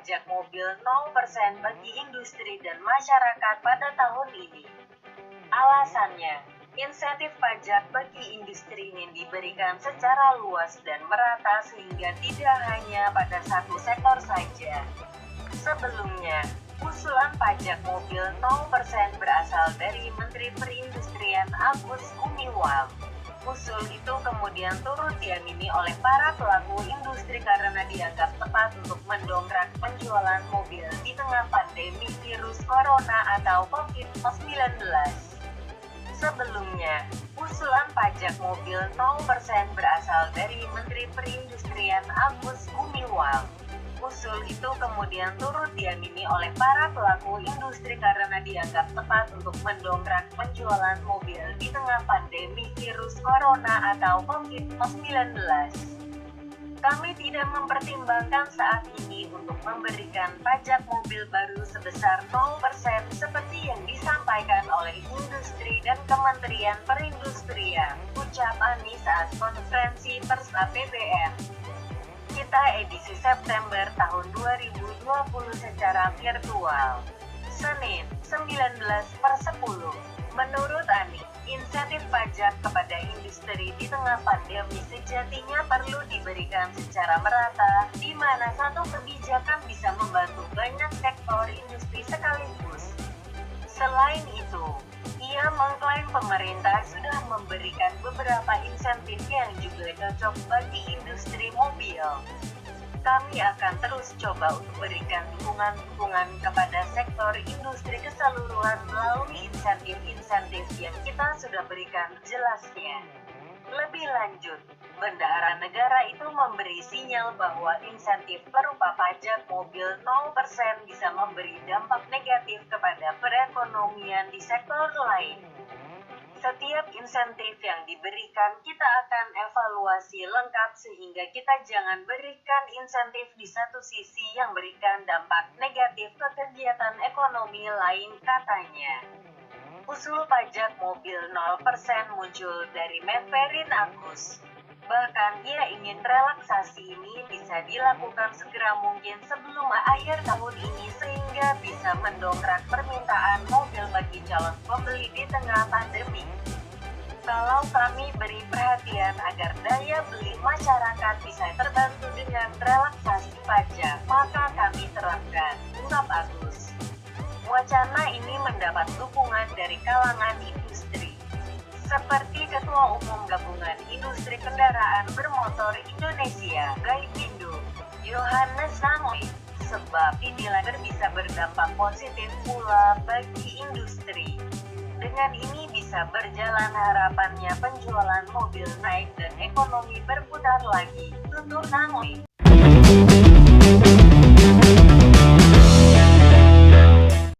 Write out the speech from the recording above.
pajak mobil 0% bagi industri dan masyarakat pada tahun ini. Alasannya, insentif pajak bagi industri ini diberikan secara luas dan merata sehingga tidak hanya pada satu sektor saja. Sebelumnya, usulan pajak mobil 0% berasal dari Menteri Perindustrian Agus Gumiwang. Usul itu kemudian turut diamini oleh para pelaku industri karena dianggap tepat untuk mendongkrak penjualan mobil di tengah pandemi virus corona atau COVID-19. Sebelumnya, usulan pajak mobil 0% berasal dari Menteri Perindustrian Agus Gumiwang. Usul itu kemudian turut diamini oleh para pelaku industri karena dianggap tepat untuk mendongkrak penjualan mobil di tengah pandemi virus corona atau COVID-19. Kami tidak mempertimbangkan saat ini untuk memberikan pajak mobil baru sebesar 0% seperti yang disampaikan oleh industri dan Kementerian Perindustrian, ucap Anies saat konferensi pers APBN kita edisi September tahun 2020 secara virtual. Senin, 19/10. Menurut Anies, insentif pajak kepada industri di tengah pandemi sejatinya perlu diberikan secara merata, di mana satu kebijakan bisa membantu banyak sektor industri sekaligus. Selain itu, ia mengklaim pemerintah sudah memberikan beberapa insentif yang juga cocok bagi industri mobil. Kami akan terus coba untuk berikan dukungan kepada sektor industri keseluruhan melalui insentif-insentif yang kita sudah berikan, jelasnya. Lebih lanjut, Bendahara Negara itu memberi sinyal bahwa insentif berupa pajak mobil 0% bisa memberi dampak negatif kepada perekonomian di sektor lain. Setiap insentif yang diberikan kita akan evaluasi lengkap sehingga kita jangan berikan insentif di satu sisi yang berikan dampak negatif ke kegiatan ekonomi lain, katanya. Usul pajak mobil 0% muncul dari Menperin Agus. Bahkan ia ingin relaksasi ini bisa dilakukan segera mungkin sebelum akhir tahun ini sehingga bisa mendongkrak permintaan mobil bagi calon pembeli di tengah pandemi. Kalau kami beri perhatian agar daya beli masyarakat bisa terbantu dengan relaksasi pajak, maka kami terapkan, ungkap Agus. Wacana ini mendapat dukungan dari kalangan industri, seperti Ketua Umum Gabungan Industri Kendaraan Bermotor Indonesia, Gaikindo, Yohanes Nangoi, sebab dinilai bisa berdampak positif pula bagi industri. Dengan ini bisa berjalan harapannya penjualan mobil naik dan ekonomi berputar lagi, tutur Nangoi.